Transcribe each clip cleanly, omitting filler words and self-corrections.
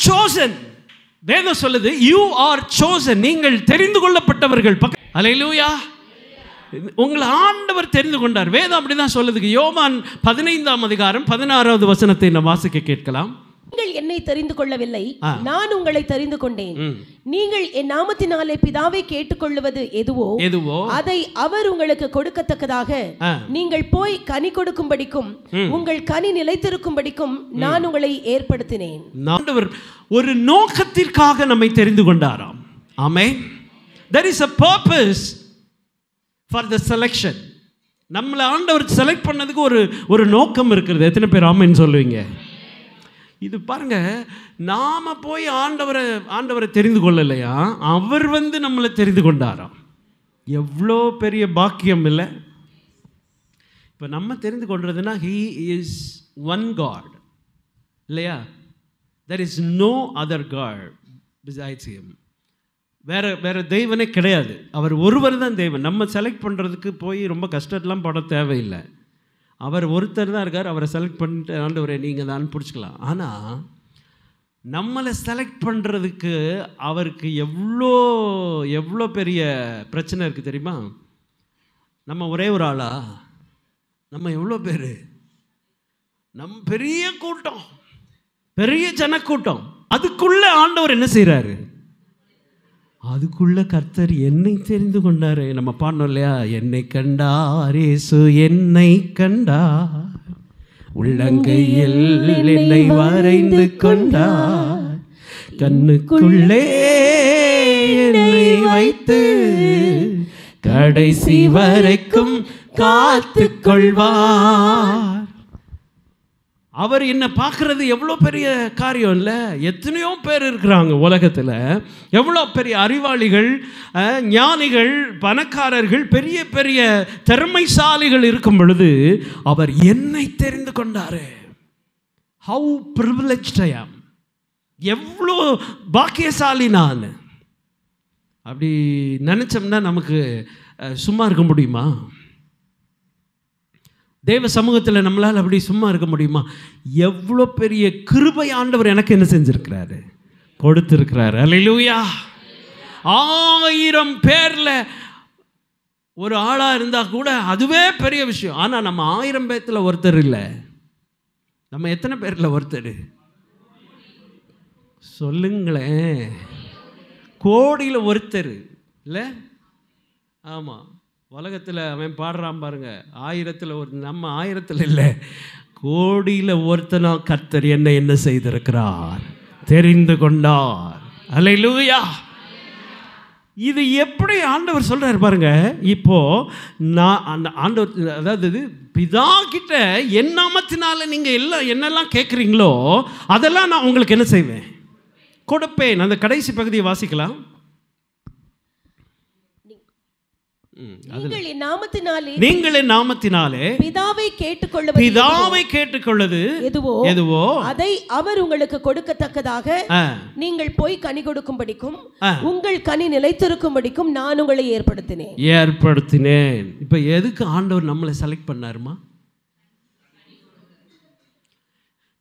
chosen. வேதம் சொல்லுது you are chosen. நீங்கள் தெரிந்து கொள்ளப்பட்டவர்கள். அல்லேலூயா. உங்களை ஆண்டவர் தெரிந்து கொண்டார். வேதம் அப்படிதான் சொல்லுது. யோவான் 15ஆம் அதிகாரம் 16வது வசனத்தை நாம் வாசிக்க கேட்கலாம். நீங்கள் என்னை தெரிந்து கொள்ளவில்லை, நான் உங்களை தெரிந்து கொண்டேன். நீங்கள் என் நாமத்தினாலே பிதாவை கேட்டுக்கொள்வது எதுவோ அதை அவர் உங்களுக்கு கொடுக்கத்தக்கதாக நீங்கள் போய் கனி கொடுக்கும்படிக்கும் உங்கள் கனி நிலைத்திருக்கும்படிக்கும் நான் உங்களை ஏற்படுத்தினேன். ஆண்டவர் ஒரு நோக்கத்திற்காக நம்மை தெரிந்து கொண்டாராம். ஆமென். There is a purpose for the selection. நம்மளை ஆண்டவர் செலக்ட் பண்ணதுக்கு ஒரு நோக்கம் இருக்கிறது. எத்தனை பேர் ஆமென் சொல்லுவீங்க? இது பாருங்க, நாம போய் ஆண்டவரை தெரிந்து கொள்ளலையா, அவர் நம்மளை தெரிந்து கொண்டாராம். எவ்வளோ பெரிய பாக்கியம் இல்லை? இப்போ நம்ம தெரிந்து கொள்றதுன்னா he is one God இல்லையா? there is no other God besides him. வேற தெய்வனே கிடையாது. அவர் ஒருவர் தான் தெய்வன். நம்ம செலக்ட் பண்ணுறதுக்கு போய் ரொம்ப கஷ்டத்தெலாம் பட தேவையில்லை. அவர் ஒருத்தர் தான் இருக்கார். அவரை செலக்ட் பண்ணிட்டு ஆண்டவரை நீங்கள் தான் பிடிச்சிக்கலாம். ஆனால் நம்மளை செலக்ட் பண்ணுறதுக்கு அவருக்கு எவ்வளோ பெரிய பிரச்சனை இருக்குது தெரியுமா? நம்ம ஒரே ஒரு ஆளா? நம்ம எவ்வளோ பேர்? பெரிய கூட்டம், பெரிய ஜனக்கூட்டம். அதுக்குள்ளே ஆண்டவர் என்ன செய்கிறாரு? அதுக்குள்ள கர்த்தர் என்னை தெரிந்து கொண்டாரு. நம்ம பாடணும் இல்லையா? என்னை கண்டார் இயேசு, என்னை கண்டார், உள்ளங்கையில் என்னை வரைந்து கொண்டார், கண்ணுக்குள்ளே என்னை வைத்து கடைசி வரைக்கும் காத்து கொள்வார். அவர் என்ன பார்க்கறது எவ்வளோ பெரிய காரியம் இல்லை? எத்தனையோ பேர் இருக்கிறாங்க உலகத்தில், எவ்வளோ பெரிய அறிவாளிகள், ஞானிகள், பணக்காரர்கள், பெரிய பெரிய திறமைசாலிகள் இருக்கும் பொழுது அவர் என்னை தெரிந்து கொண்டாரு. ஹவு ப்ரிவிலேஜ்ட் ஐ ஆம். எவ்வளோ பாக்கியசாலி நான். அப்படி நினச்சோம்னா நமக்கு சும்மா இருக்க முடியுமா? தேவ சமூகத்தில் நம்மளால் அப்படி சும்மா இருக்க முடியுமா? எவ்வளோ பெரிய கிருபை ஆண்டவர் எனக்கு என்ன செஞ்சிருக்கிறாரு, கொடுத்திருக்கிறாரு. அல்லேலூயா. 1000 பேரில் ஒரு ஆளாக இருந்தால் கூட அதுவே பெரிய விஷயம். ஆனால் நம்ம 1000 பேர்த்தில் ஒருத்தர் இல்லை. நம்ம எத்தனை பேரில் ஒருத்தர் சொல்லுங்களேன்? கோடியில் ஒருத்தர் இல்லை? ஆமாம். உலகத்தில் அவன் பாடுறான் பாருங்க, 1000ல் ஒரு, நம்ம 1000ல் இல்லை, கோடியில் ஒருத்தனா கர்த்தர் என்ன செய்திருக்கிறார், தெரிந்து கொண்டார். அல்லேலூயா. இது எப்படி ஆண்டவர் சொல்கிறார் பாருங்க. இப்போது நான் அந்த ஆண்டவர், அதாவது பிதா கிட்ட என் நாமத்தினால நீங்கள் என்னெல்லாம் கேட்குறீங்களோ அதெல்லாம் நான் உங்களுக்கு என்ன செய்வேன், கொடுப்பேன். அந்த கடைசி பகுதியை வாசிக்கலாம். நீங்கள் என் நாமத்தினாலே பிதாவை கேட்டுக்கொள்வது எதுவோ அதை அவர் உங்களுக்கு கொடுக்கத்தக்கதாக நீங்கள் போய் கனி கொடுக்கும்படிக்கும் உங்கள் கனி நிலைத்திருக்கும்படிக்கும் நான் உங்களை ஏற்படுத்தினேன். இப்ப எதுக்கு ஆண்டவர் நம்மளை செலக்ட் பண்ணாருமா?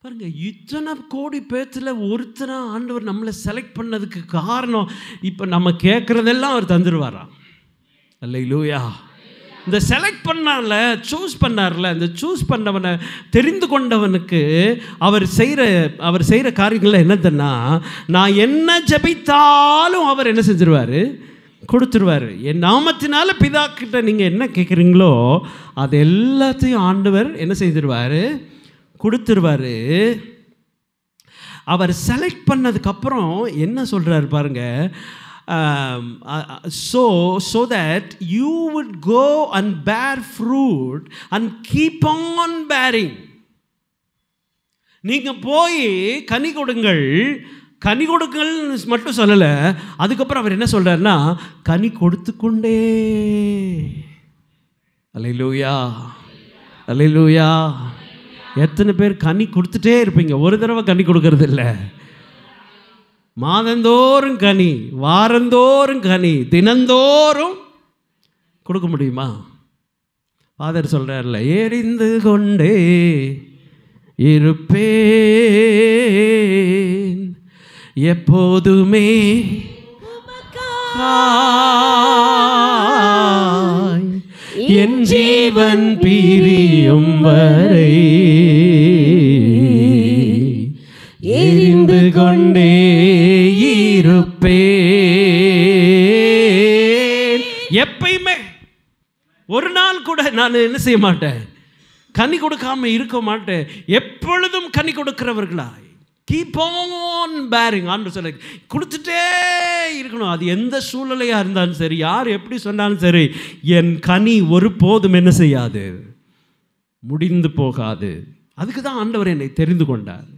பாருங்க, இத்தனை கோடி பேத்துல ஒருத்தனா ஆண்டவர் நம்மளை செலக்ட் பண்ணதுக்கு காரணம், இப்ப நம்ம கேட்கறதெல்லாம் அவர் தந்துருவாராம். அல்லேலூயா. இந்த செலக்ட் பண்ணார்ல, சூஸ் பண்ணார்ல, இந்த சூஸ் பண்ணவனை, தெரிந்து கொண்டவனுக்கு அவர் செய்கிற காரியங்கள்ல என்னதுன்னா, நான் என்ன ஜெபித்தாலும் அவர் என்ன செஞ்சிருவார், கொடுத்துருவார். என் நாமத்தினால பிதா கிட்ட நீங்கள் என்ன கேட்குறீங்களோ அது எல்லாத்தையும் ஆண்டவர் என்ன செய்திருவார், கொடுத்துருவார். அவர் செலக்ட் பண்ணதுக்கப்புறம் என்ன சொல்கிறார் பாருங்க. So that you would go and bear fruit and keep on bearing. நீங்க போய் கனி கொடுங்கள் மட்டும் சொல்லலை. அதுக்கப்புறம் அவர் என்ன சொல்றாருன்னா, கனி கொடுத்து கொண்டே. அல்லேலூயா, அல்லேலூயா. எத்தனை பேர் கனி கொடுத்துட்டே இருப்பீங்க? ஒரு தடவை கனி கொடுக்கறது இல்லை. மாதந்தோறும் கனி, வாரந்தோறும் கனி, தினந்தோறும் கொடுக்க முடியுமா? ஃபாதர் சொல்கிறார்ல, எரிந்து கொண்டே இருப்பேன் எப்போதுமே என் ஜீவன் பிரியும் வரை எரிந்து கொண்டே இருப்பேன். எப்பயுமே ஒரு நாள் கூட நான் என்ன செய்ய மாட்டேன், கனி கொடுக்காம இருக்க மாட்டேன். எப்பொழுதும் கனி கொடுக்கிறவர்களாய் கீப் ஆன் பேரிங். ஆண்டு சொல்ல கொடுத்துட்டே இருக்கணும். அது எந்த சூழ்நிலையாக இருந்தாலும் சரி, யார் எப்படி சொன்னாலும் சரி, என் கனி ஒருபோதும் என்ன செய்யாது, முடிந்து போகாது. அதுக்கு தான் ஆண்டவர் என்னை தெரிந்து கொண்டார்.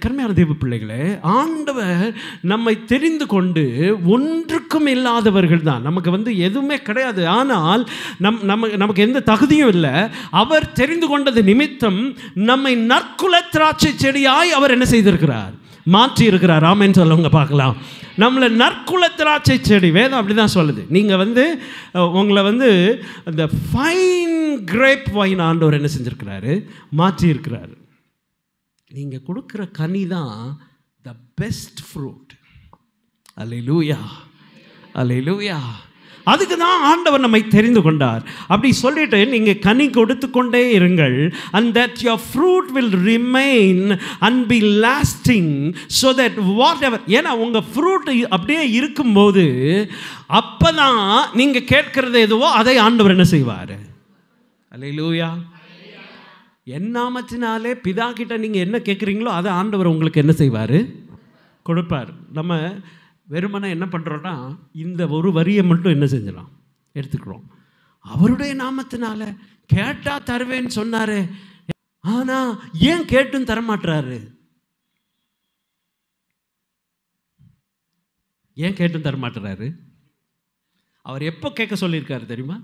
கருமையான தேவ பிள்ளைகளே, ஆண்டவர் நம்மை தெரிந்து கொண்டு ஒன்றுக்கும் இல்லாதவர்கள் தான். நமக்கு எதுவுமே கிடையாது, ஆனால் நமக்கு எந்த தகுதியும் இல்லை. அவர் தெரிந்து கொண்டது நிமித்தம் நம்மை நற்குல திராட்சை செடியாய் அவர் என்ன செய்திருக்கிறார், மாற்றி இருக்கிறார். ஆமென் சொல்லுங்க பார்க்கலாம். நம்மளை நற்குல திராட்சை செடி, வேதம் அப்படி தான் சொல்லுது. நீங்கள் உங்களை அந்த ஃபைன் கிரேப் வைன் ஆண்டவர் என்ன செஞ்சுருக்கிறாரு, மாற்றி இருக்கிறாரு. நீங்கள் கொடுக்குற கனி தான் த பெஸ்ட் ஃப்ரூட். அல்லேலூயா, அல்லேலூயா. அதுக்கு தான் ஆண்டவர் நம்மை தெரிந்து கொண்டார். அப்படி சொல்லிட்டு நீங்கள் கனி கொடுத்து கொண்டே இருங்கள். and that your fruit will remain and be lasting, so that whatever, ஏன்னா உங்கள் ஃப்ரூட் அப்படியே இருக்கும்போது அப்போ தான் நீங்கள் கேட்கறது எதுவோ அதை ஆண்டவர் என்ன செய்வார். அல்லேலூயா. என் நாமத்தினாலே பிதா கிட்ட நீங்கள் என்ன கேட்குறீங்களோ அதை ஆண்டவர் உங்களுக்கு என்ன செய்வார், கொடுப்பார். நம்ம வெறுமனே என்ன பண்ணுறோன்னா, இந்த ஒரு வரியை மட்டும் என்ன செஞ்சிடலாம், எடுத்துக்கிறோம். அவருடைய நாமத்தினால கேட்டால் தருவேன்னு சொன்னார், ஆனால் ஏன் கேட்டும் தரமாட்டுறாரு? ஏன் கேட்டும் தரமாட்டுறாரு? அவர் எப்போ கேட்க சொல்லியிருக்காரு தெரியுமா?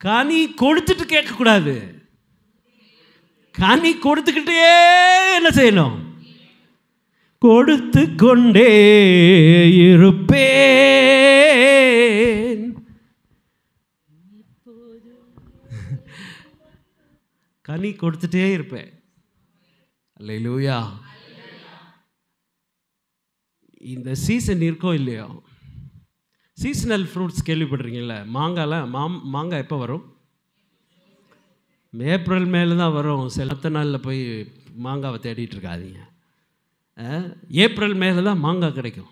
கனி கொடுத்துட்டு கேட்கக்கூடாது, கனி கொடுத்துக்கிட்டே என்ன செய்யணும், கொடுத்து கொண்டே இருப்பேன். கனி கொடுத்துட்டே இருப்பேன். அல்லேலூயா. இந்த சீசன் இருக்கோ இல்லையோ, சீசனல் ஃப்ரூட்ஸ் கேள்விப்படுறீங்கல்ல. மாங்காய் எப்போ வரும்? ஏப்ரல் மேலே தான் வரும். சில நாளில் போய் மாங்காவை தேடிட்டு இருக்காதீங்க. ஏப்ரல் மேலே தான் மாங்காய் கிடைக்கும்.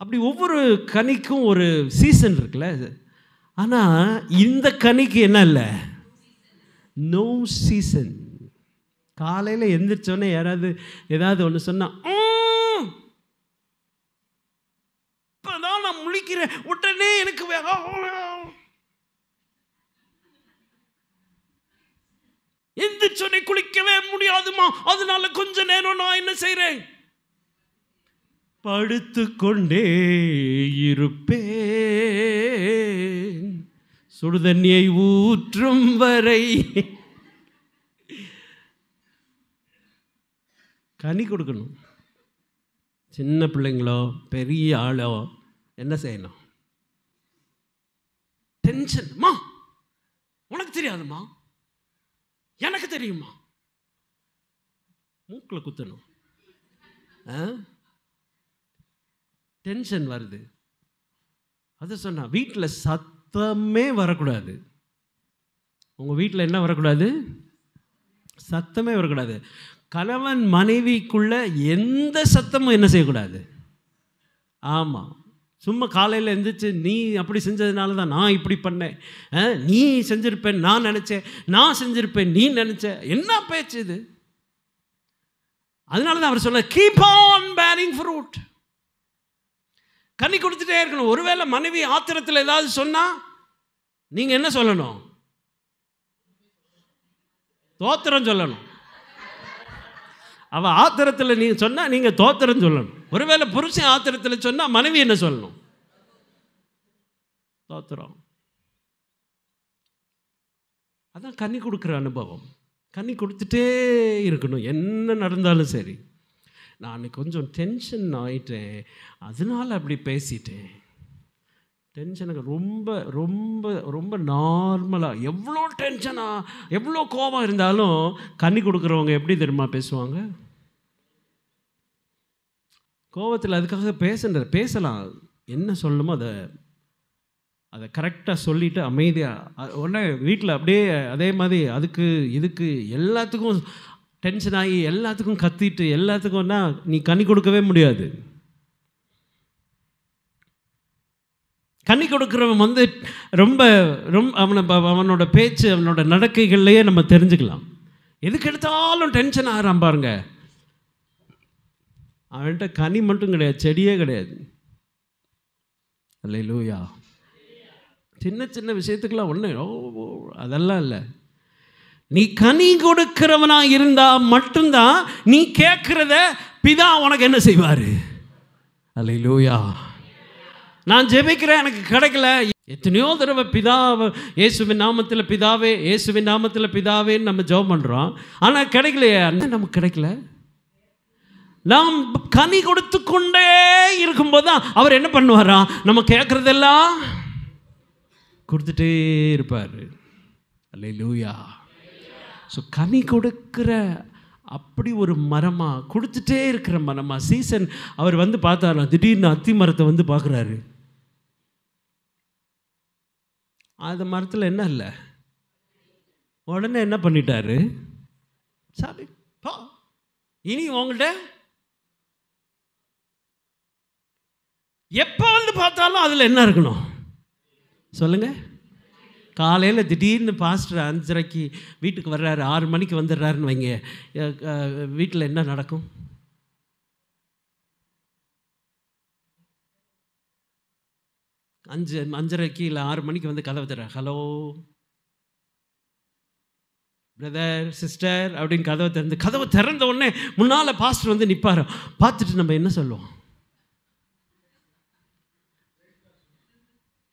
அப்படி ஒவ்வொரு கனிக்கும் ஒரு சீசன் இருக்குல்ல. ஆனால் இந்த கனிக்கு என்ன இல்லை, நோ சீசன். காலையில் எந்திரிச்சோன்னே யாராவது ஏதாவது ஒன்று சொன்னால், இப்போதான் நான் முழிக்கிறேன், உடனே எனக்கு எந்திரிச்சோன்னே குளிக்கவே முடியாதுமா, அதனால கொஞ்ச நேரம் நான் என்ன செய்கிறேன், படுத்து கொண்டே இருப்பேன் சுடுதண்ணியை ஊற்றும் வரை. கனி கொடுக்கணும். சின்ன பிள்ளைங்களோ பெரிய ஆளோ என்ன செய்யணும், டென்ஷன்மா, உனக்கு தெரியாதுமா, எனக்கு தெரியுமா, மூக்கில் குத்தணும். டென்ஷன் வருது. அது சொன்னா வீட்டில் சத்தமே வரக்கூடாது. உங்கள் வீட்டில் என்ன வரக்கூடாது, சத்தமே வரக்கூடாது. கணவன் மனைவிக்குள்ள எந்த சத்தமும் என்ன செய்யக்கூடாது. ஆமாம், சும்மா காலையில் எழுந்திரிச்சு நீ அப்படி செஞ்சதுனால தான் நான் இப்படி பண்ணேன், நீ செஞ்சிருப்பேன் நான் நினச்சேன், நான் செஞ்சிருப்பேன் நீ நினச்ச, என்ன பேச்சு இது? அதனால தான் அவர் சொல்ல கீப் ஆன் பேரிங் ஃப்ரூட். கனி கொடுத்துட்டே இருக்கணும். ஒருவேளை மனைவி ஆத்திரத்தில் ஏதாவது சொன்னால் நீங்கள் என்ன சொல்லணும், தோத்திரம் சொல்லணும். அவள் ஆத்திரத்தில் நீங்கள் சொன்னால் நீங்கள் தோத்திரம் சொல்லணும். ஒருவேளை புருஷன் ஆத்திரத்தில் சொன்னால் மனைவி என்ன சொல்லணும், தோத்திரம். அதான் கனி கொடுக்குற அனுபவம். கனி கொடுத்துட்டே இருக்கணும். என்ன நடந்தாலும் சரி, நான் கொஞ்சம் டென்ஷன் ஆகிட்டேன் அதனால் அப்படி பேசிட்டேன், டென்ஷனுக்கு ரொம்ப ரொம்ப ரொம்ப நார்மலாக, எவ்வளோ டென்ஷனாக எவ்வளோ கோபம் இருந்தாலும் கண்ணி கொடுக்குறவங்க எப்படி தெரியுமா பேசுவாங்க? கோபத்தில் அதுக்காக பேசலாம், என்ன சொல்லணுமோ அதை கரெக்டாக சொல்லிவிட்டு அமைதியாக உடனே வீட்டில் அப்படியே அதே மாதிரி அதுக்கு இதுக்கு எல்லாத்துக்கும் டென்ஷன் ஆகி எல்லாத்துக்கும் கத்திட்டு எல்லாத்துக்கும்னா நீ கண்ணி கொடுக்கவே முடியாது. கண்ணி கொடுக்குறவன் வந்து ரொம்ப ரொம்ப அவனோட பேச்சு அவனோட நடக்கைகள்லையே நம்ம தெரிஞ்சுக்கலாம். எதுக்கு எடுத்தாலும் டென்ஷன் ஆகிறான் பாருங்க. அவன்கிட்ட கனி மட்டும் கிடையாது, செடியே கிடையாது. அல்லேலூயா. சின்ன சின்ன விஷயத்துக்கெல்லாம் ஒன்று அதெல்லாம் இல்லை. நீ கனி கொடுக்கிறவனா இருந்தால் மட்டும்தான் நீ கேட்குறத பிதா உனக்கு என்ன செய்வார்? அல்லேலூயா. நான் ஜெபிக்கிறேன், எனக்கு கிடைக்கல. எத்தனையோ தடவை பிதாவை இயேசுவின் நாமத்தில் பிதாவே, இயேசுவின் நாமத்தில் பிதாவேன்னு நம்ம ஜெபம் பண்ணுறோம். ஆனால் கிடைக்கலையே. நமக்கு கிடைக்கல. நாம் கனி கொடுத்து கொண்டே இருக்கும்போது தான் அவர் என்ன பண்ணுவாரா? நம்ம கேட்குறதெல்லாம் கொடுத்துட்டே இருப்பார். அல்லேலூயா. ஸோ கனி கொடுக்கிற அப்படி ஒரு மரமாக, கொடுத்துட்டே இருக்கிற மரமாக. சீசன் அவர் வந்து பார்த்தாரா, திடீர்னு அத்தி மரத்தை வந்து பார்க்குறாரு. அந்த மரத்தில் என்ன இல்லை, உடனே என்ன பண்ணிட்டாரு? சாமி பா, இனி உங்கள்கிட்ட எப்போ வந்து பார்த்தாலும் அதில் என்ன இருக்கணும் சொல்லுங்கள். காலையில் திடீர்னு பாஸ்டர் 5:30க்கு வீட்டுக்கு வர்றாரு, 6 மணிக்கு வந்துடுறாருன்னு வைங்க, வீட்டில் என்ன நடக்கும்? அஞ்சு 5:30க்கு இல்லை 6 மணிக்கு வந்து கதவை தர்றாரு. ஹலோ பிரதர் சிஸ்டர் அப்படின்னு கதவை திறந்த உடனே முன்னால் பாஸ்டர் வந்து நிற்பார். பார்த்துட்டு நம்ம என்ன சொல்லுவோம்?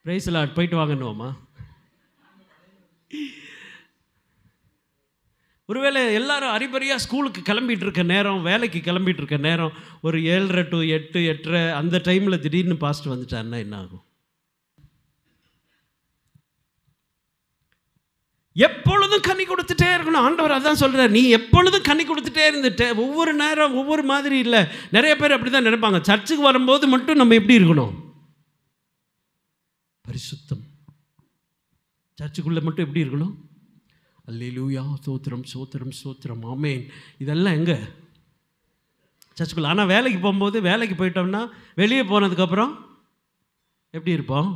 பிரைஸ் லார்ட், போயிட்டு வாங்கன்னுவோமா? ஒருவேளை எல்லாரும் அரிபரியாக ஸ்கூலுக்கு கிளம்பிட்டு இருக்க நேரம், வேலைக்கு கிளம்பிட்டு இருக்க நேரம், ஒரு 7:30 to 8, 8:30 அந்த டைமில் திடீர்னு பாஸ்டர் வந்துட்டாருன்னா என்ன ஆகும்? எப்பொழுதும் கனி கொடுத்துட்டே இருக்கணும். ஆண்டவர் அதான் சொல்கிறார், நீ எப்பொழுதும் கனி கொடுத்துட்டே இருந்துட்டு. ஒவ்வொரு நேரம் ஒவ்வொரு மாதிரி இல்லை. நிறைய பேர் அப்படி தான் நினைப்பாங்க. சர்ச்சுக்கு வரும்போது மட்டும் நம்ம எப்படி இருக்கணும்? பரிசுத்தம். சர்ச்சுக்குள்ளே மட்டும் எப்படி இருக்கணும்? அல்லேலூயா, சோத்திரம் சோத்திரம் சோத்திரம், ஆமேன். இதெல்லாம் எங்கே? சர்ச்சுக்குள்ளே. ஆனால் வேலைக்கு போகும்போது, வேலைக்கு போயிட்டோம்னா வெளியே போனதுக்கப்புறம் எப்படி இருப்போம்?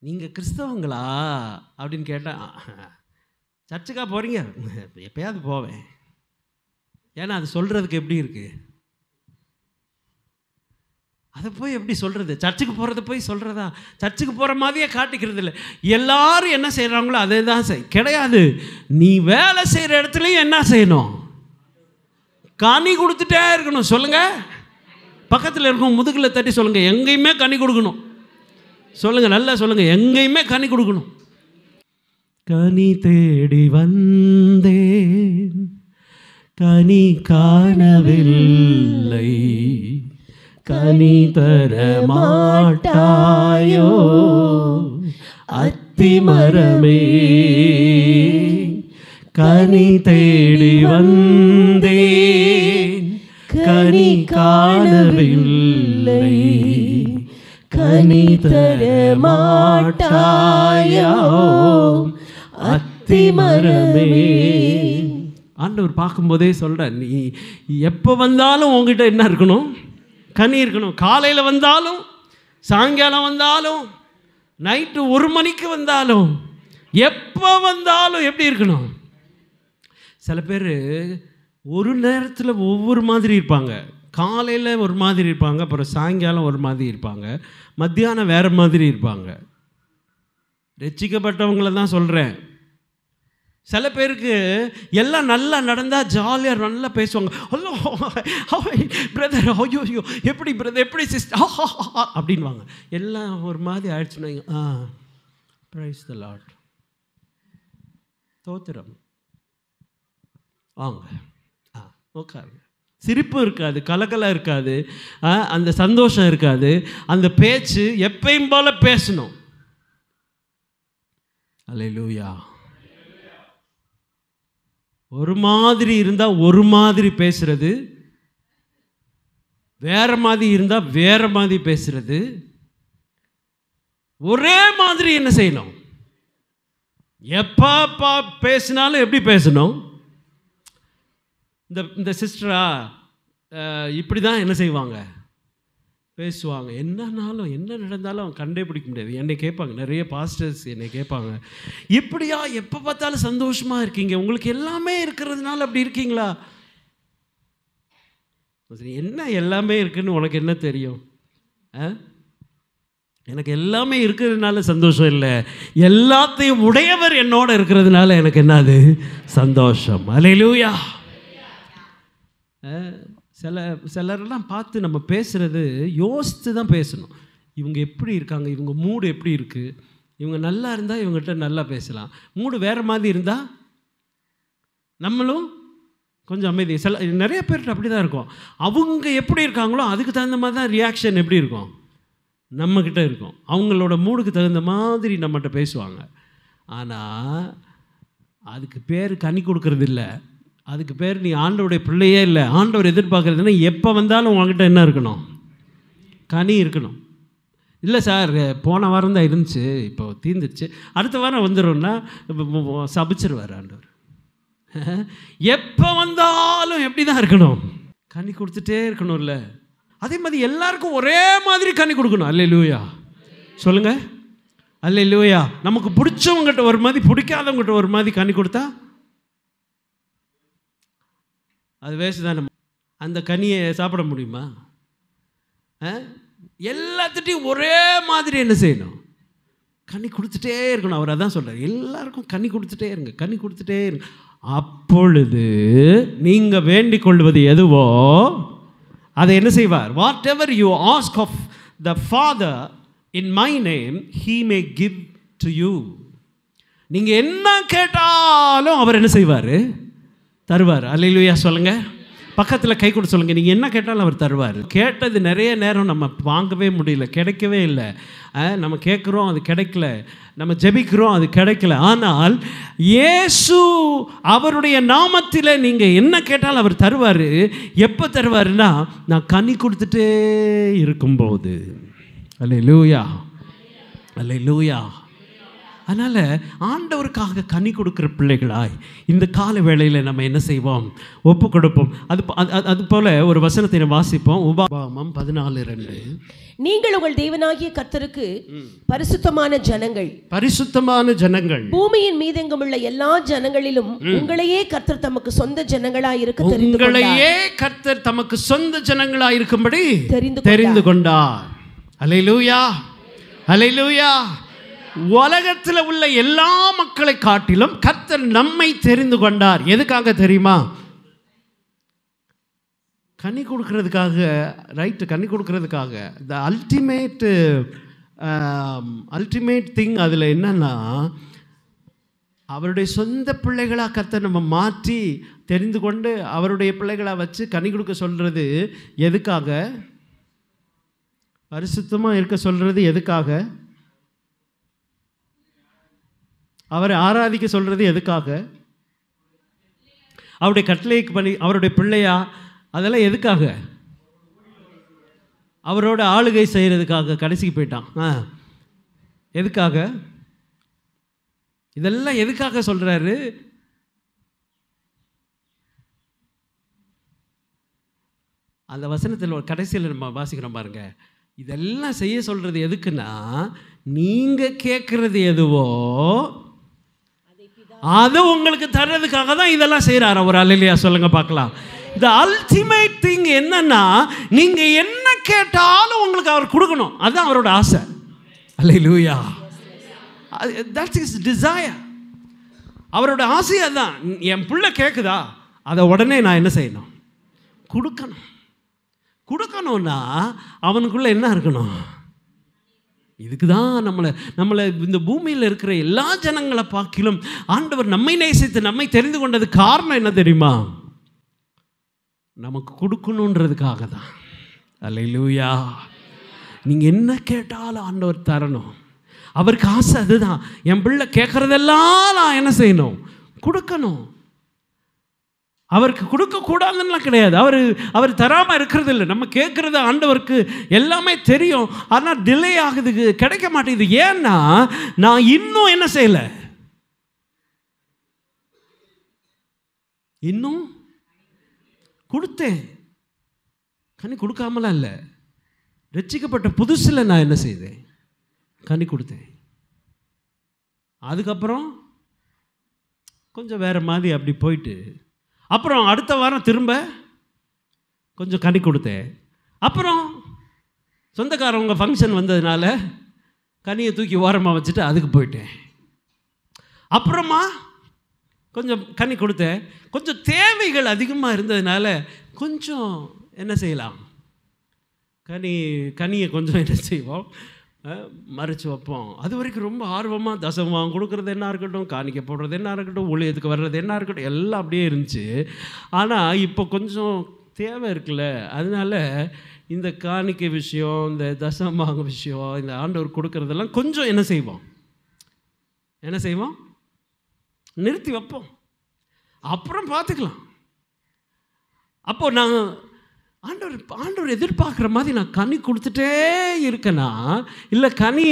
நீங்கள் கிறிஸ்தவங்களா அப்படின்னு கேட்டால், சர்ச்சுக்கா போகிறீங்க? எப்பயாவது போவேன். ஏன்னா அது சொல்கிறதுக்கு எப்படி இருக்குது? அதை போய் எப்படி சொல்கிறது? சர்ச்சுக்கு போகிறத போய் சொல்கிறதா? சர்ச்சுக்கு போகிற மாதிரியே காட்டிக்கிறது இல்லை. எல்லாரும் என்ன செய்கிறாங்களோ அதே தான் கிடையாது. நீ வேலை செய்கிற இடத்துலையும் என்ன செய்யணும்? கனி கொடுத்துட்டே இருக்கணும். சொல்லுங்கள். பக்கத்தில் இருக்கும் முதுகில் தட்டி சொல்லுங்கள், எங்கேயுமே கனி கொடுக்கணும். சொல்லுங்கள், நல்லா சொல்லுங்கள், எங்கேயுமே கனி கொடுக்கணும். கனி தேடி வந்தேன், கனி காணவில்லை, கனி தர மாட்டாயோ அத்திமரமே. கனி தேடி வந்தேன், கனி காணவில்லை, கனி தர மாட்டாயோ அத்திமரமே. ஆண்டவர் பார்க்கும்போதே சொல்கிறேன், நீ எப்போ வந்தாலும் உங்ககிட்ட என்ன இருக்கணும்? கனி இருக்கணும். காலையில் வந்தாலும், சாயங்காலம் வந்தாலும், நைட்டு 1 மணிக்கு வந்தாலும், எப்போ வந்தாலும் எப்படி இருக்கணும்? சில பேர் ஒரு நேரத்தில் ஒவ்வொரு மாதிரி இருப்பாங்க. காலையில் ஒரு மாதிரி இருப்பாங்க, அப்புறம் சாயங்காலம் ஒரு மாதிரி இருப்பாங்க, மத்தியானம் வேறு மாதிரி இருப்பாங்க. ரட்சிக்கப்பட்டவங்கள தான் சொல்கிறேன். சில பேருக்கு எல்லாம் நல்லா நடந்தால் ஜாலியாக நல்லா பேசுவாங்க. ஹலோ பிரதர், ஐயோ ஐயோ எப்படி பிரதர், எப்படி சிஸ்டர் அப்படின்வாங்க. எல்லாம் ஒரு மாதிரி ஆயிடுச்சுன்னா பிரைஸ் தி லார்ட், தோத்திரம், வாங்க உட்காருங்க. சிரிப்பு இருக்காது, கலகலம் இருக்காது, அந்த சந்தோஷம் இருக்காது. அந்த பேச்சு எப்பயும் போல பேசணும். அல்லேலூயா. ஒரு மாதிரி இருந்தால் ஒரு மாதிரி பேசுறது, வேற மாதிரி இருந்தால் வேற மாதிரி பேசுறது. ஒரே மாதிரி என்ன செய்யணும்? எப்போ பேசினாலும் எப்படி பேசணும்? இந்த சிஸ்டரா இப்படி தான் என்ன செய்வாங்க, பேசுவாங்க. என்னன்னாலும் என்ன நடந்தாலும் கண்டே பிடிக்க முடியாது. என்னை கேட்பாங்க, நிறைய பாஸ்டர்ஸ் என்னை கேட்பாங்க, இப்படியா எப்போ பார்த்தாலும் சந்தோஷமாக இருக்கீங்க, உங்களுக்கு எல்லாமே இருக்கிறதுனால அப்படி இருக்கீங்களா? என்ன எல்லாமே இருக்குன்னு உனக்கு என்ன தெரியும்? எனக்கு எல்லாமே இருக்கிறதுனால சந்தோஷம் இல்லை, எல்லாத்தையும் உடையவர் என்னோட இருக்கிறதுனால எனக்கு என்னது சந்தோஷம். அல்லேலூயா. சிலரெல்லாம் பார்த்து நம்ம பேசுகிறது யோசித்து தான் பேசணும். இவங்க எப்படி இருக்காங்க, இவங்க மூடு எப்படி இருக்குது, இவங்க நல்லா இருந்தால் இவங்ககிட்ட நல்லா பேசலாம். மூடு வேறு மாதிரி இருந்தால் நம்மளும் கொஞ்சம் அமைதி. நிறைய பேர்கிட்ட அப்படி தான் இருக்கும். அவங்க எப்படி இருக்காங்களோ அதுக்கு தகுந்த மாதிரி தான் ரியாக்ஷன் எப்படி இருக்கும், நம்மக்கிட்ட இருக்கும். அவங்களோட மூடுக்கு தகுந்த மாதிரி நம்மகிட்ட பேசுவாங்க. ஆனால் அதுக்கு பேர் கனி கொடுக்கறது இல்லை, அதுக்கு பேர் நீ ஆண்டவருடைய பிள்ளையே இல்லை. ஆண்டவர் எதிர்பார்க்குறதுன்னா எப்போ வந்தாலும் உங்ககிட்ட என்ன இருக்கணும், கனி இருக்கணும். இல்லை சார் போன வாரம் தான் இருந்துச்சு, இப்போ தீர்ந்துருச்சு, அடுத்த வாரம் வந்துடும்னா சபிச்சிருவார் ஆண்டவர். எப்போ வந்தாலும் எப்படி தான் இருக்கணும், கனி கொடுத்துட்டே இருக்கணும்ல. அதே மாதிரி எல்லாருக்கும் ஒரே மாதிரி கனி கொடுக்கணும். அல்லேலூயா சொல்லுங்க. அல்லேலூயா. நமக்கு பிடிச்சவங்ககிட்ட ஒரு மாதிரி, பிடிக்காதவங்ககிட்ட ஒரு மாதிரி கனி கொடுத்தா அது வேஸ்ட் தான். நம்ம அந்த கனியை சாப்பிட முடியுமா? எல்லாத்துட்டையும் ஒரே மாதிரி என்ன செய்யணும், கனி கொடுத்துட்டே இருக்கணும். அவர் அதான் சொல்கிறார், எல்லாருக்கும் கனி கொடுத்துட்டே இருங்க, கனி கொடுத்துட்டே இருங்க. அப்பொழுது நீங்கள் வேண்டிக் கொள்வது எதுவோ அதை என்ன செய்வார்? Whatever you ask of the father in my name he may give to you. நீங்கள் என்ன கேட்டாலும் அவர் என்ன செய்வார்? தருவார். அல்லேலூயா சொல்லுங்க. பக்கத்தில் கை கொடுத்து சொல்லுங்கள், நீங்கள் என்ன கேட்டாலும் அவர் தருவார். கேட்டது நிறைய நேரம் நம்ம வாங்கவே முடியல, கிடைக்கவே இல்லை. நம்ம கேட்குறோம், அது கிடைக்கல. நம்ம ஜெபிக்கிறோம், அது கிடைக்கல. ஆனால் இயேசு அவருடைய நாமத்தில் நீங்கள் என்ன கேட்டாலும் அவர் தருவார். எப்போ தருவாருன்னா, நான் கனி கொடுத்துட்டே இருக்கும்போது. அல்லேலூயா, அல்லேலூயா. அதனால் ஆண்டவருக்காக கனி கொடுக்குற பிள்ளைகளாய் இந்த கால வேளையில் நம்ம என்ன செய்வோம்? ஒப்பு கொடுப்போம். அது போல ஒரு வசனத்தை நம்ம வாசிப்போம். உபாகமம் 14:2. நீங்கள் உங்கள் தேவனாகிய கர்த்தருக்கு பரிசுத்தமான ஜனங்கள், பரிசுத்தமான ஜனங்கள், பூமியின் மீதெங்குமுள்ள எல்லா ஜனங்களிலும் உங்களையே கர்த்தர் தமக்கு சொந்த ஜனங்களாய் இருக்க தெரிந்து கொண்டார். உங்களையே கர்த்தர் தமக்கு சொந்த ஜனங்களாய் இருக்கும்படி தெரிந்து கொண்டார். அல்லேலூயா, அல்லேலூயா. உலகத்தில் உள்ள எல்லா மக்களை காட்டிலும் கர்த்தர் நம்மை தெரிந்து கொண்டார். எதுக்காக தெரியுமா? கனி கொடுக்கறதுக்காக. ரைட்டு, கனி கொடுக்கறதுக்காக. த அல்டிமேட் திங் அதில் என்னன்னா, அவருடைய சொந்த பிள்ளைகளாக கர்த்தர் நம்ம மாற்றி தெரிந்து கொண்டு அவருடைய பிள்ளைகளாக வச்சு கனி கொடுக்க சொல்கிறது எதுக்காக? பரிசுத்தமாக இருக்க சொல்கிறது எதுக்காக? அவரை ஆராதிக்க சொல்கிறது எதுக்காக? அவருடைய கட்டளைக்கு பண்ணி அவருடைய பிள்ளையா, அதெல்லாம் எதுக்காக? அவரோட ஆளுகை செய்கிறதுக்காக. கடைசிக்கு போயிட்டான். எதுக்காக? இதெல்லாம் எதுக்காக சொல்கிறாரு? அந்த வசனத்தில் ஒரு கடைசியில் நம்ம வாசிக்கிறோம் பாருங்க. இதெல்லாம் செய்ய சொல்கிறது எதுக்குன்னா, நீங்கள் கேட்குறது எதுவோ அது உங்களுக்கு தர்றதுக்காக தான் இதெல்லாம் செய்கிறார் அவர். அல்லேலூயா சொல்லுங்க பார்க்கலாம். த அல்டிமேட் திங் என்னன்னா, நீங்கள் என்ன கேட்டாலும் உங்களுக்கு அவர் கொடுக்கணும். அதுதான் அவரோட ஆசை. அல்லேலூயா. That's is desire. அவரோட ஆசை அதுதான். என் பிள்ளை கேட்குதா, அதை உடனே நான் என்ன செய்யணும்? கொடுக்கணும். கொடுக்கணும்னா அவனுக்குள்ளே என்ன இருக்கணும்? இதுக்கு தான் நம்மளை இந்த பூமியில் இருக்கிற எல்லா ஜனங்களை பார்க்கிலும் ஆண்டவர் நம்மை நேசித்து நம்மை தெரிந்து கொண்டது காரணம் என்ன தெரியுமா? நமக்கு கொடுக்கணுன்றதுக்காக தான். அல்லேலூயா. நீங்கள் என்ன கேட்டாலும் ஆண்டவர் தரணும். அவருக்கு ஆசை அதுதான். என் பிள்ளை கேட்குறதெல்லாம் நான் என்ன செய்யணும்? கொடுக்கணும். அவருக்கு கொடுக்கக்கூடாதுன்னெலாம் கிடையாது. அவர் தராமல் இருக்கிறது இல்லை. நம்ம கேட்குறது ஆண்டவருக்கு எல்லாமே தெரியும். ஆனால் டிலே ஆகுது, கிடைக்க மாட்டேங்குது. ஏன்னா நான் இன்னும் என்ன செய்யலை, இன்னும் கொடுத்தேன். கனி கொடுக்காமலாம் இல்லை. ரட்சிக்கப்பட்ட புதுசில் நான் என்ன செய்தேன்? கனி கொடுத்தேன். அதுக்கப்புறம் கொஞ்சம் வேறு மாதிரி அப்படி போயிட்டு, அப்புறம் அடுத்த வாரம் திரும்ப கொஞ்சம் கனி கொடுத்தேன். அப்புறம் சொந்தக்காரவங்க ஃபங்க்ஷன் வந்ததுனால கனியை தூக்கி ஓரமாக வச்சுட்டு அதுக்கு போயிட்டேன். அப்புறமா கொஞ்சம் கனி கொடுத்தேன். கொஞ்சம் தேவைகள் அதிகமாக இருந்ததுனால கொஞ்சம் என்ன செய்யலாம், கனியை கொஞ்சம் என்ன செய்வோம், மறைச்சி வைப்போம். அது வரைக்கும் ரொம்ப ஆர்வமாக தசமம் கொடுக்குறது என்ன இருக்கட்டும், காணிக்க போடுறது என்ன இருக்கட்டும், ஊழியத்துக்கு வர்றது என்ன இருக்கட்டும், எல்லாம் அப்படியே இருந்துச்சு. ஆனால் இப்போ கொஞ்சம் தேவை இருக்குல்ல, அதனால இந்த காணிக்கை விஷயம், இந்த தசமாக விஷயம், இந்த ஆண்டவர் கொடுக்குறதெல்லாம் கொஞ்சம் என்ன செய்வோம், நிறுத்தி வைப்போம். அப்புறம் பார்த்துக்கலாம். அப்போ நான் ஆண்டவர் எதிர்பார்க்குற மாதிரி நான் கனி கொடுத்துட்டே இருக்கேனா, இல்லை கனி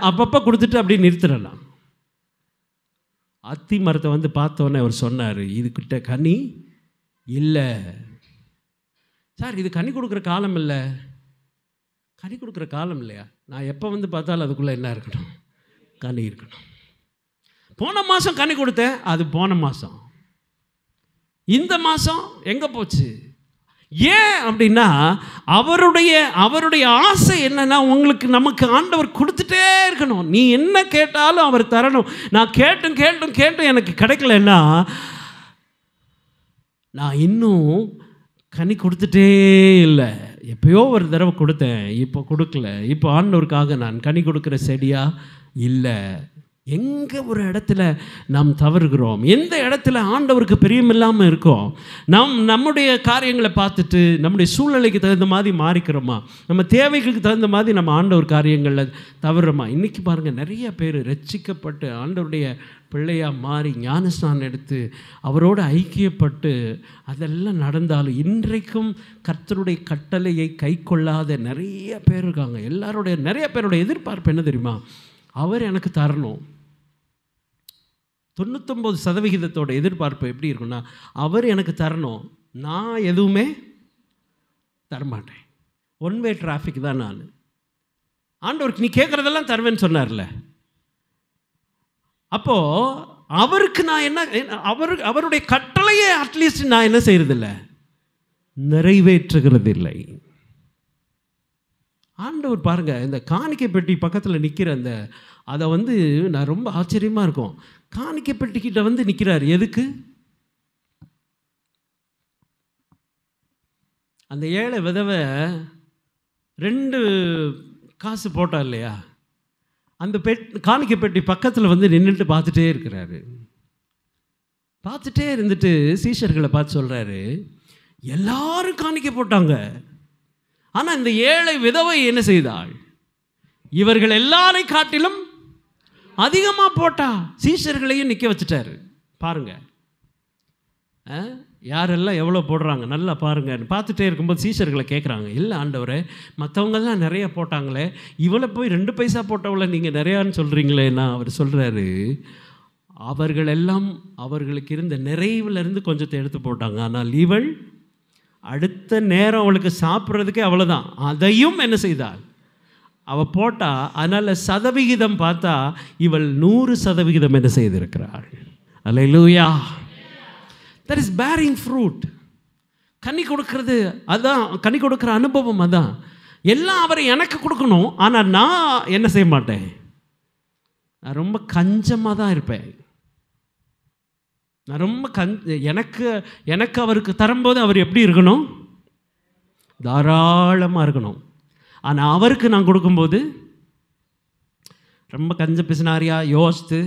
அப்பப்போ கொடுத்துட்டு அப்படியே நிறுத்துறேன்னா? அத்தி மரத்தை பார்த்தோன்னே அவர் சொன்னார், இதுக்கிட்ட கனி இல்லை சார், இது கனி கொடுக்குற காலம் இல்லை. கனி கொடுக்குற காலம் இல்லையா? நான் எப்போ பார்த்தாலும் அதுக்குள்ளே என்ன இருக்கணும்? கனி இருக்கணும். போன மாதம் கனி கொடுத்தேன், அது போன மாதம். இந்த மாதம் எங்கே போச்சு? ஏன் அப்படின்னா அவருடைய ஆசை என்னன்னா, நமக்கு ஆண்டவர் கொடுத்துட்டே இருக்கணும். நீ என்ன கேட்டாலும் அவர் தரணும். நான் கேட்டும் எனக்கு கிடைக்கலன்னா நான் இன்னும் கனி கொடுத்துட்டே இல்லை. எப்பயோ ஒரு தடவை கொடுத்தேன், இப்போ கொடுக்கல. இப்போ ஆண்டவருக்காக நான் கனி கொடுக்குற செடியா இல்லை. எங்கே ஒரு இடத்துல நாம் தவறுகிறோம், எந்த இடத்துல ஆண்டவருக்கு பிரியமில்லாமல் இருக்கோம், நம்முடைய காரியங்களை பார்த்துட்டு நம்முடைய சூழ்நிலைக்கு தகுந்த மாதிரி மாறிக்கிறோமா, நம்ம தேவைகளுக்கு தகுந்த மாதிரி நம்ம ஆண்டவர் காரியங்களில் தவறுறோமா? இன்றைக்கி பாருங்கள், நிறைய பேர் ரட்சிக்கப்பட்டு ஆண்டவருடைய பிள்ளையாக மாறி ஞானஸ்நானம் எடுத்து அவரோடு ஐக்கியப்பட்டு அதெல்லாம் நடந்தாலும் இன்றைக்கும் கர்த்தருடைய கட்டளையை கை கொள்ளாத நிறைய பேர் இருக்காங்க. நிறைய பேரோட எதிர்பார்ப்பு என்ன தெரியுமா? அவர் எனக்கு தரணும். 99% எதிர்பார்ப்பு எப்படி இருக்குன்னா, அவர் எனக்கு தரணும், நான் எதுவுமே தரமாட்டேன். ஒன் வே டிராஃபிக் தான் நான். ஆண்டவருக்கு நீ கேட்குறதெல்லாம் தருவேன்னு சொன்னார்ல. அப்போது அவருக்கு நான் என்ன, அவருடைய கட்டளையை அட்லீஸ்ட் நான் என்ன செய்கிறதில்ல, நிறைவேற்றுகிறது இல்லை. ஆண்டவர் பாருங்கள், இந்த காணிக்கை பெட்டி பக்கத்தில் நிற்கிற அதை நான் ரொம்ப ஆச்சரியமாக இருக்கும். காணிக்கை பெட்டிக்கிட்ட நிற்கிறார். எதுக்கு? அந்த ஏழை விதவை 2 காசு போட்டா இல்லையா, அந்த காணிக்கை பெட்டி பக்கத்தில் நின்றுட்டு பார்த்துட்டே இருக்கிறாரு. பார்த்துட்டே இருந்துட்டு சீஷர்களை பார்த்து சொல்கிறாரு, எல்லாரும் காணிக்கை போட்டாங்க, ஆனால் இந்த ஏழை விதவை என்ன செய்தாள்? இவர்கள் எல்லாரை காட்டிலும் அதிகமாக போட்டா. சீஷர்களையும் நிற்க வச்சுட்டாரு. பாருங்க, யாரெல்லாம் எவ்வளோ போடுறாங்க நல்லா பாருங்க. பார்த்துட்டே இருக்கும்போது சீஷர்களை கேட்குறாங்க, இல்லை ஆண்டவரே, மற்றவங்கெல்லாம் நிறைய போட்டாங்களே, இவளை போய் 2 பைசா போட்டவளை நீங்கள் நிறையான்னு சொல்கிறீங்களேன்னா அவர் சொல்கிறாரு, அவர்களெல்லாம் அவர்களுக்கு இருந்த நிறைவிலிருந்து கொஞ்சத்தை எடுத்து போட்டாங்க, ஆனால் இவள் அடுத்த நேரம் அவளுக்கு சாப்பிட்றதுக்கே அவ்வளோதான், அதையும் என்ன செய்தாள்? அவள் போட்டா. அதனால் சதவிகிதம் பார்த்தா இவள் 100% என்ன செய்திருக்கிறாள். Hallelujah. That is bearing fruit. கனி கொடுக்கறது அதான், கனி கொடுக்குற அனுபவம் அதான். எல்லாம் அவரை எனக்கு கொடுக்கணும், ஆனால் நான் என்ன செய்ய மாட்டேன், நான் ரொம்ப கஞ்சமாக தான் இருப்பேன். நான் ரொம்ப எனக்கு அவருக்கு தரும்போது அவர் எப்படி இருக்கணும்? தாராளமாக இருக்கணும். ஆனால் அவருக்கு நான் கொடுக்கும்போது ரொம்ப கஞ்ச பிசினாரியாக யோசித்து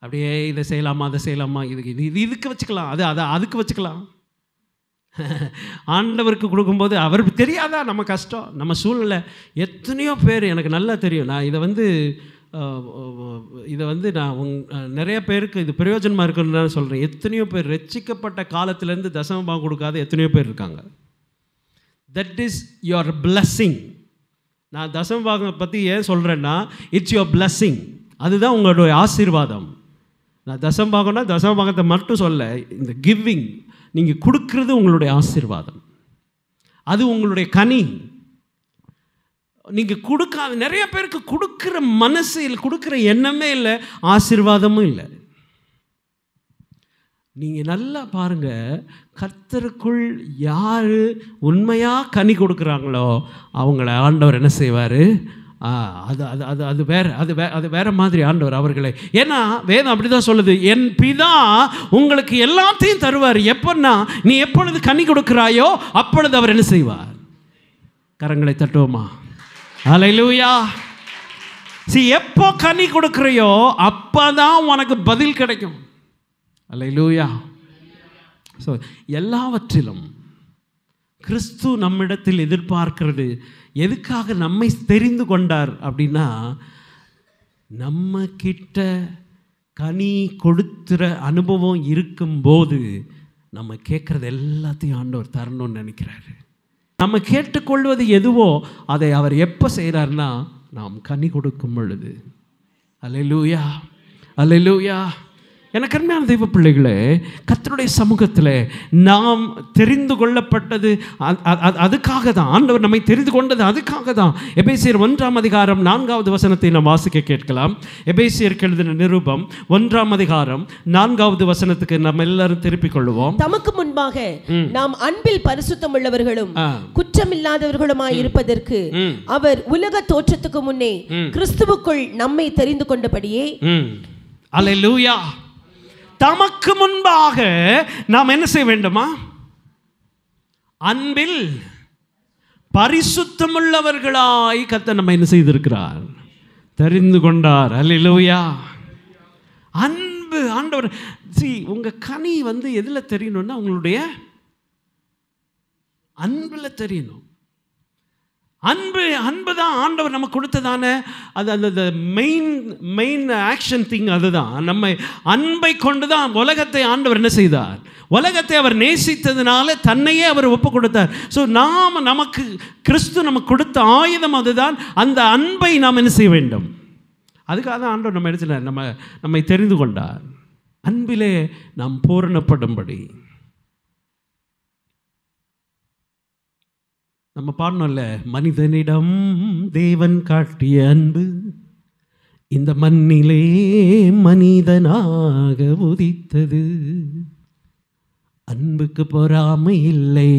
அப்படியே இதை செய்யலாமா அதை செய்யலாமா, இதுக்கு வச்சுக்கலாம், அதுக்கு வச்சுக்கலாம். ஆண்டவருக்கு கொடுக்கும்போது அவருக்கு தெரியாதா நம்ம கஷ்டம், நம்ம சூழ்நிலை. எத்தனையோ பேர் எனக்கு நல்லா தெரியும். நான் இதை வந்து நான் நிறைய பேருக்கு இது பிரயோஜனமாக இருக்குன்னு சொல்கிறேன். எத்தனையோ பேர் ரட்சிக்கப்பட்ட காலத்திலேருந்து தசமபாகம் கொடுக்காத எத்தனையோ பேர் இருக்காங்க. That is your blessing. நான் தசமபாகம் பற்றி ஏன் சொல்கிறேன்னா, இட்ஸ் யுவர் பிளஸ்ஸிங். அதுதான் உங்களுடைய ஆசீர்வாதம். நான் தசமபாகத்தை மட்டும் சொல்ல, இந்த கிவிங், நீங்கள் கொடுக்கறது உங்களுடைய ஆசீர்வாதம், அது உங்களுடைய கனி. நீங்கள் கொடுக்காத நிறைய பேருக்கு கொடுக்குற மனசு இல்லை, கொடுக்குற எண்ணமே இல்லை, ஆசீர்வாதமும் இல்லை. நீங்கள் நல்லா பாருங்கள், கர்த்தருக்குள் யார் உண்மையாக கனி கொடுக்குறாங்களோ அவங்கள ஆண்டவர் என்ன செய்வார்? அது அது அது அது வேறு அது வேறு மாதிரி ஆண்டவர் அவர்களை. ஏன்னா வேதம் அப்படி தான் சொல்லுது, என் பிதா உங்களுக்கு எல்லாத்தையும் தருவார். எப்போன்னா நீ எப்பொழுது கனி கொடுக்குறாயோ அப்பொழுது அவர் என்ன செய்வார்? கரங்களை தட்டுவோமா? ஹல்லேலூயா. எப்போ கனி கொடுக்குறையோ அப்போ தான் உனக்கு பதில் கிடைக்கும். ஹல்லேலூயா. ஸோ எல்லாவற்றிலும் கிறிஸ்து நம்மிடத்தில் எதிர்பார்க்கிறது, எதுக்காக நம்மை தெரிந்து கொண்டார் அப்படின்னா, நம்ம கிட்ட கனி கொடுத்துற அனுபவம் இருக்கும்போது நம்ம கேட்குறது எல்லாத்தையும் ஆண்டவர் தரணும்னு நினைக்கிறாரு. நம்ம கேட்டுக்கொள்வது எதுவோ அதை அவர் எப்போ செய்கிறார்னா, நாம் கனி கொடுக்கும் பொழுது. அல்லேலூயா, அல்லேலூயா. எனக்கு அருமையான தெய்வ பிள்ளைகளே, கர்த்தருடைய சமூகத்தில் நாம் தெரிந்து கொள்ளப்பட்டது அதுக்காக தான். ஆண்டவர் நம்மை தெரிந்து கொண்டது அதுக்காக தான். எபேசியர் 1ஆம் அதிகாரம் 4வது வசனத்தை நாம் வாசிக்க கேட்கலாம். எபேசியருக்கு எழுதின நிருபம் 1ஆம் அதிகாரம் 4வது வசனத்துக்கு நம்ம எல்லாரும் திருப்பிக் கொள்வோம். தமக்கு முன்பாக நாம் அன்பில் பரிசுத்தம் உள்ளவர்களும் குற்றமில்லாதவர்களுமாய் இருப்பதற்கு அவர் உலக தோற்றத்துக்கு முன்னே கிறிஸ்துவுக்குள் நம்மை தெரிந்து கொண்டபடியே. அல்லேலூயா. தமக்கு முன்பாக நாம் என்ன செய்ய வேண்டுமா? அன்பில் பரிசுத்தமுள்ளவர்களாய் கர்த்தர் நம்ம என்ன செய்திருக்கிறார்? தெரிந்து கொண்டார். அல்லேலூயா. அன்பு ஆண்டவர். உங்க கனி வந்து எதில் தெரியணும்னா, உங்களுடைய அன்பில் தெரியணும். அன்பு தான் ஆண்டவர் நமக்கு கொடுத்ததான அது அந்த மெயின் ஆக்ஷன் திங். அதுதான் நம்ம அன்பை கொண்டு தான் உலகத்தை ஆண்டவர் என்ன செய்தார்? உலகத்தை அவர் நேசித்ததுனால தன்னையே அவர் ஒப்பு கொடுத்தார். ஸோ நமக்கு கிறிஸ்து நமக்கு கொடுத்த ஆயுதம் அதுதான். அந்த அன்பை நாம் என்ன செய்ய வேண்டும்? அதுக்காக தான் ஆண்டவர் நம்ம இடத்துல நம்மை தெரிந்து கொண்டார். அன்பிலே நாம் பூரணப்படும்படி. நம்ம பாடணும்ல, மனிதனிடம் தேவன் காட்டிய அன்பு இந்த மண்ணிலே மனிதனாக உதித்தது. அன்புக்கு பொறாமை இல்லை,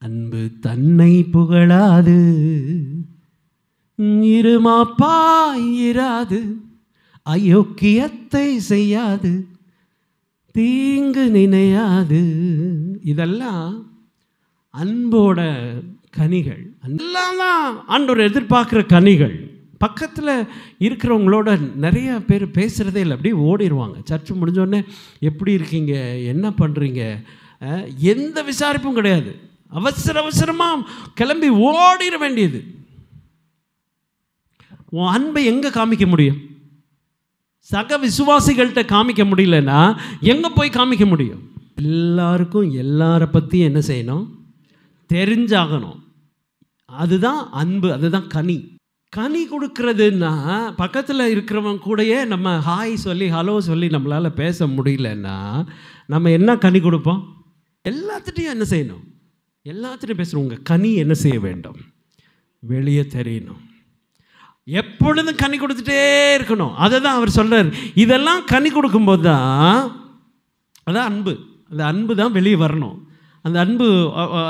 அன்பு தன்னை புகழாது, இருமாப்பாயிராது, அயோக்கியத்தை செய்யாது, தீங்கு நினையாது. இதெல்லாம் அன்போட கனிகள். எல்லாம் தான் ஆண்டவர் எதிர்பார்க்குற கனிகள். பக்கத்தில் இருக்கிறவங்களோட நிறைய பேர் பேசுகிறதே இல்லை, அப்படியே ஓடிடுவாங்க. சர்ச்சு முடிஞ்சோடனே எப்படி இருக்கீங்க, என்ன பண்ணுறீங்க, எந்த விசாரிப்பும் கிடையாது. அவசரமாக கிளம்பி ஓடிட வேண்டியது. உன் அன்பை எங்கே காமிக்க முடியும்? சக விசுவாசிகள்கிட்ட காமிக்க முடியலன்னா எங்கே போய் காமிக்க முடியும்? எல்லாருக்கும் எல்லாரை பற்றி என்ன செய்யணும்? தெரிஞ்சாகணும். அதுதான் அன்பு, அதுதான் கனி. கனி கொடுக்கறதுன்னா பக்கத்தில் இருக்கிறவங்க கூடயே நம்ம ஹாய் சொல்லி ஹலோ சொல்லி நம்மளால் பேச முடியலன்னா நம்ம என்ன கனி கொடுப்போம்? எல்லாத்துட்டையும் என்ன செய்யணும்? எல்லாத்துட்டையும் பேசுகிறோம். உங்கள் கனி என்ன செய்ய வேண்டும்? வெளியே தெரியணும். எப்பொழுதும் கனி கொடுத்துட்டே இருக்கணும். அதை தான் அவர் சொல்கிறார். இதெல்லாம் கனி கொடுக்கும்போது தான் அதான் அன்பு. அந்த அன்பு தான் வெளியே வரணும். அந்த அன்பு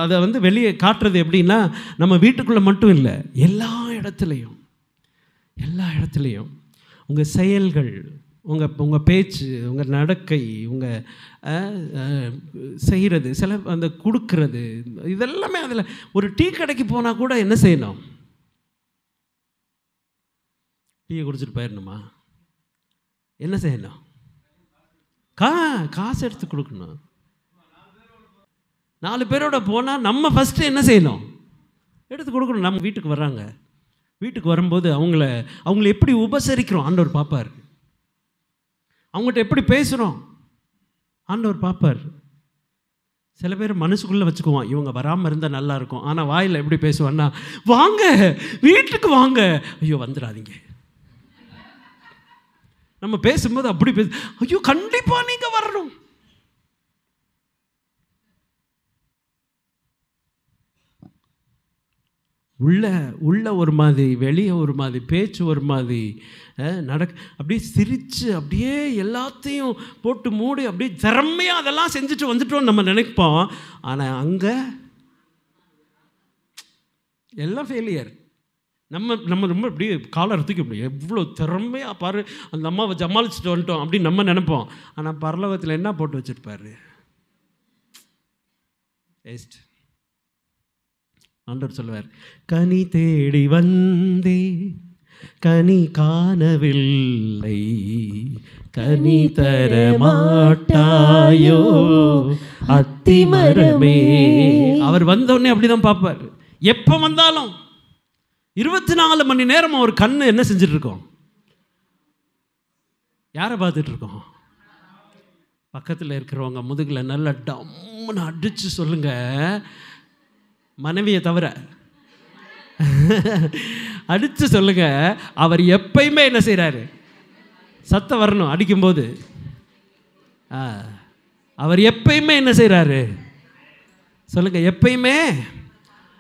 அதை வந்து வெளியே காட்டுறது எப்படின்னா, நம்ம வீட்டுக்குள்ளே மட்டும் இல்லை, எல்லா இடத்துலையும் உங்கள் செயல்கள், உங்கள் பேச்சு, உங்கள் நடக்கை, உங்கள் செய்கிறது, சில அந்த கொடுக்கறது, இதெல்லாமே அதில். ஒரு டீ கடைக்கு போனால் கூட என்ன செய்யணும்? டீயை குடிச்சிட்டு போயிடணுமா? என்ன செய்யணும்? காசு எடுத்து கொடுக்கணும். 4 பேரோட போனால் நம்ம ஃபஸ்ட்டு என்ன செய்யணும்? எடுத்து கொடுக்கணும். நம்ம வீட்டுக்கு வர்றாங்க, வீட்டுக்கு வரும்போது அவங்கள எப்படி உபசரிக்கிறோம் ஆண்டவர் பார்ப்பார். அவங்ககிட்ட எப்படி பேசுகிறோம் ஆண்டவர் பார்ப்பார். சில பேர் மனசுக்குள்ளே வச்சுக்குவான், இவங்க வராமல் இருந்தால் நல்லாயிருக்கும். ஆனால் வாயில் எப்படி பேசுவான்னா, வாங்க வீட்டுக்கு வாங்க, ஐயோ வந்துடாதீங்க. நம்ம பேசும்போது அப்படி ஐயோ கண்டிப்பாக நீங்கள் வரணும். உள்ள ஒரு மாதிரி, வெளியே ஒரு மாதிரி, பேச்சு ஒரு மாதிரி அப்படியே சிரித்து அப்படியே எல்லாத்தையும் போட்டு மூடி அப்படியே திறமையாக அதெல்லாம் செஞ்சுட்டு வந்துட்டோம் நம்ம நினைப்போம். ஆனால் அங்கே எல்லாம் ஃபெயிலியர். நம்ம ரொம்ப அப்படியே காலர் தூக்கி அப்படி எவ்வளோ திறமையாக பாரு அந்த அம்மாவை ஜமாளிச்சுட்டு வந்துட்டோம் அப்படின்னு நம்ம நினைப்போம். ஆனால் பரலோகத்தில் என்ன போட்டு வச்சுருப்பாரு? வேஸ்ட். ஆண்டவர் சொல்லுவார், கனி தேடி வந்தே கனி காணவில்லை, கனி தர மாட்டாயோ அத்திமரமே. அவர் வந்தோடனே அப்படிதான் பார்ப்பார். எப்போ வந்தாலும் 24 மணி நேரம் அவர் கண்ணு என்ன செஞ்சுட்டு இருக்கோம்? யாரை பார்த்துட்டு இருக்கோம்? பக்கத்தில் இருக்கிறவங்க முதுகில் நல்லா டம்முன்னு அடிச்சு சொல்லுங்க, மனைவியை தவிர அடித்து சொல்லுங்க, அவர் எப்பயுமே என்ன செய்கிறாரு? சத்தம் வரணும் அடிக்கும்போது. அவர் எப்பயுமே என்ன செய்கிறாரு சொல்லுங்க? எப்பயுமே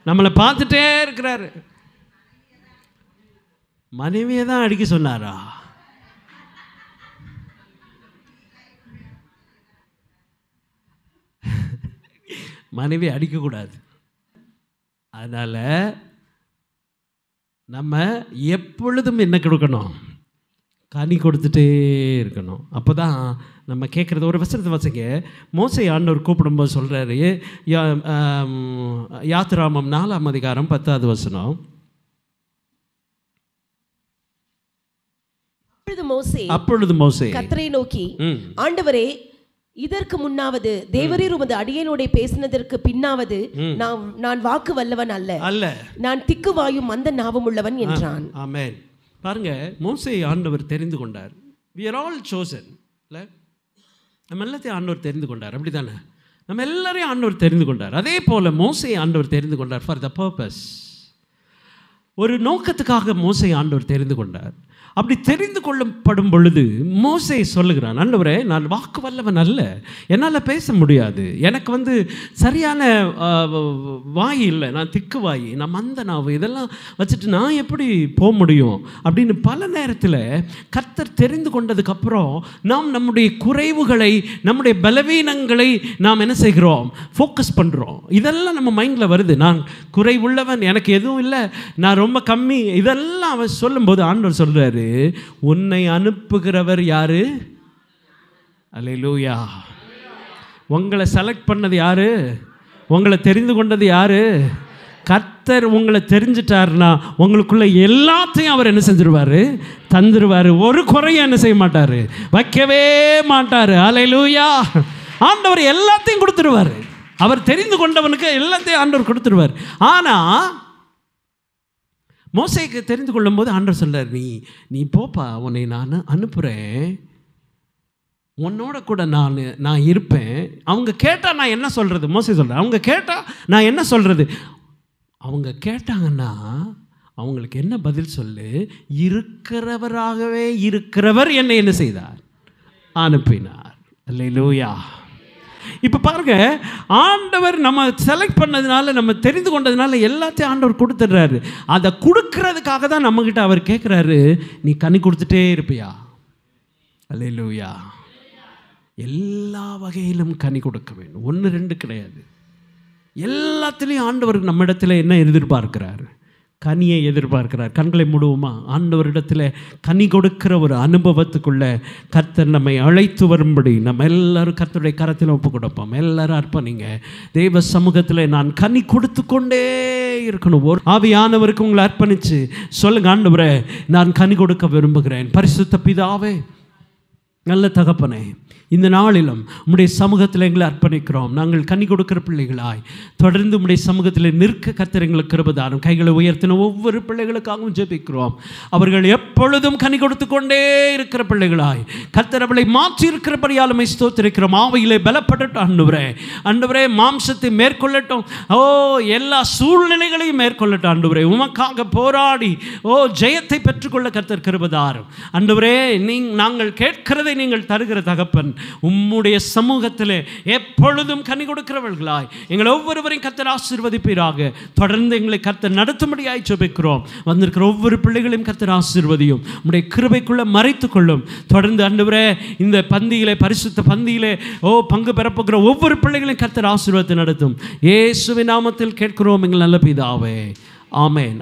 நம்மளை பார்த்துட்டே இருக்கிறாரு. மனைவியை தான் அடிக்க சொன்னாரா? மனைவி அடிக்கக்கூடாது. அதனால் நம்ம எப்பொழுதும் என்ன கொடுக்கணும்? கனி கொடுத்துட்டே இருக்கணும். அப்போ தான் நம்ம கேட்குறது. ஒரு வசனத்தை வச்சுங்க, மோசே ஆண்டவர் கூப்பிடும்போது சொல்கிறாரு, யாத்திராமம் 4ஆம் அதிகாரம் 10வது வசனம். அப்பொழுது மோசே கர்த்தரை நோக்கி, ஆண்டவரே, இதற்கு முன்னாவது தேவரீர் உமது அடியேனோட பேசினதற்கு பின்னாவது நான் வாக்கு வல்லவன் அல்ல, நான் திக்கு வாயும் மந்த நாவும் உள்ளவன் என்றான். ஆமென். பாருங்க, மோசே ஆண்டவர் தெரிந்து கொண்டார். we are all chosen. நம்ம எல்லாத்தையும் ஆண்டவர் தெரிந்து கொண்டார். அப்படி தானே? நம்ம எல்லாரையும் ஆண்டவர் தெரிந்து கொண்டார். அதே போல் மோசே ஆண்டவர் தெரிந்து கொண்டார் ஃபார் த பர்பஸ். ஒரு நோக்கத்துக்காக மோசே ஆண்டவர் தெரிந்து கொண்டார். அப்படி தெரிந்து கொள்ளப்படும் பொழுது மோசே சொல்லுகிறான், ஆண்டவரே, நான் வாக்கு வல்லவன் அல்ல, என்னால் பேச முடியாது, எனக்கு சரியான வாய் இல்லை, நான் திக்கு வாய், நான் மந்த நாவு, இதெல்லாம் வச்சுட்டு நான் எப்படி போக முடியும் அப்படின்னு பல நேரத்தில் கர்த்தர் தெரிந்து கொண்டதுக்கப்புறம் நாம் நம்முடைய குறைவுகளை, நம்முடைய பலவீனங்களை நாம் என்ன செய்கிறோம்? ஃபோக்கஸ் பண்ணுறோம். இதெல்லாம் நம்ம மைண்டில் வருது. நான் குறைவுள்ளவன், எனக்கு எதுவும் இல்லை, நான் ரொம்ப கம்மி, இதெல்லாம் அவன் சொல்லும்போது ஆண்டவர் சொல்கிறாரு, உன்னை அனுப்புகிறவர் யாரு? அல்லேலூயா. உங்களை செலக்ட் பண்ணது யாரு? உங்களை தெரிந்து கொண்டது யாரு? கர்த்தர். உங்களை தெரிஞ்சிட்டாருன்னா உங்களுக்குள்ள எல்லாத்தையும் அவர் என்ன செஞ்சிருவாரு? தந்துருவாரு. ஒரு குறையும் என்ன செய்ய மாட்டாரு? வைக்கவே மாட்டாரு. அல்லேலூயா. ஆண்டவர் எல்லாத்தையும் கொடுத்துருவாரு. அவர் தெரிந்து கொண்டவனுக்கு எல்லாத்தையும் ஆண்டவர் கொடுத்துருவார். ஆனால் மோசேக்கு தெரிந்து கொள்ளும் போது ஆண்டவர் சொல்றார், நீ போப்பா, உன்னை நான் அனுப்புகிறேன், உன்னோட கூட நான் இருப்பேன். அவங்க கேட்டால் நான் என்ன சொல்கிறது? மோசே சொல்கிறேன், அவங்க கேட்டால் நான் என்ன சொல்கிறது? அவங்க கேட்டாங்கன்னா அவங்களுக்கு என்ன பதில் சொல்லு? இருக்கிறவராகவே இருக்கிறவர் என்னை என்ன செய்தார்? அனுப்பினார். அல்லேலூயா. இப்போ பாருங்க, ஆண்டவர் நம்ம செலக்ட் பண்ணதுனால, நம்ம தெரிந்து கொண்டதுனால எல்லாத்தையும் ஆண்டவர் கொடுத்துட்றாரு. அதை கொடுக்கறதுக்காக தான் நம்மக்கிட்ட அவர் கேட்குறாரு, நீ கனி கொடுத்துட்டே இருப்பியா? அல்லேலூயா. எல்லா வகையிலும் கனி கொடுக்க வேண்டும். 1 2 கிடையாது. எல்லாத்துலேயும் ஆண்டவர் நம்மிடத்தில் என்ன எதிர்பார்க்கிறார்? கனியை எதிர்பார்க்கிறார். கண்களை மூடுவோமா? ஆண்டவரிடத்தில் கனி கொடுக்கிற ஒரு அனுபவத்துக்குள்ள கர்த்தர் நம்மை அழைத்து வரும்படி நம்ம எல்லாரும் கர்த்தருடைய கரத்தில் ஒப்பு கொடுப்போம். எல்லாரும் அர்ப்பணிங்க. தெய்வ சமூகத்தில் நான் கனி கொடுத்து கொண்டே இருக்கணும். ஒரு ஆவியானவருக்கு உங்களை அர்ப்பணித்து சொல்லுங்க, ஆண்டவரே, நான் கனி கொடுக்க விரும்புகிறேன். பரிசுத்த பிதாவே, நல்ல தகப்பனே, இந்த நாளிலும் உம்முடைய சமூகத்தில் எங்களை அர்ப்பணிக்கிறோம். நாங்கள் கனி கொடுக்கிற பிள்ளைகளாய் தொடர்ந்து உம்முடைய சமூகத்தில் நிற்க கர்த்தர் எங்களுக்கு கிருபை தாரும். கைகளை உயர்த்தின ஒவ்வொரு பிள்ளைகளுக்காகவும் ஜெபிக்கிறோம். அவர்கள் எப்பொழுதும் கனி கொடுத்து கொண்டே இருக்கிற பிள்ளைகளாய் கர்த்தர் அவளை மாற்றி இருக்கிறபடியாலுமே ஸ்தோத்திரிக்கிறோம். ஆவியிலே பலப்படட்டும் ஆண்டவரே. ஆண்டவரே, மாம்சத்தை மேற்கொள்ளட்டும். எல்லா சூழ்நிலைகளையும் மேற்கொள்ளட்டும் ஆண்டவரே. உமக்காக போராடி ஜெயத்தை பெற்றுக்கொள்ள கர்த்தர் கிருபை தாரும் ஆண்டவரே. நாங்கள் கேட்கிறதை நீங்கள் தருகிற தகப்பன், உம்முடைய சமூகத்திலே எப்பொழுதும் கனி கொடுக்கிறவர்களாய் எங்கள் ஒவ்வொருவரையும் கர்த்தர் ஆசீர்வதிப்பீராக. தொடர்ந்து எங்களை கர்த்தர் நடத்தும்படியாய் ஜெபிக்கிறோம். வந்திருக்கிற ஒவ்வொரு பிள்ளைகளையும் கர்த்தர் ஆசீர்வதியும், உம்முடைய கிருபைக்குள்ள மறைத்துக் கொள்ளும். தொடர்ந்து ஆண்டவரே, இந்த பந்தியிலே, பரிசுத்த பந்தியிலே பங்கு பெறப்போகிற ஒவ்வொரு பிள்ளைகளையும் கர்த்தர் ஆசீர்வாதத்தை நடத்தும். இயேசுவின் நாமத்தில் கேட்கிறோம் எங்கள் நல்ல பிதாவே. ஆமென்.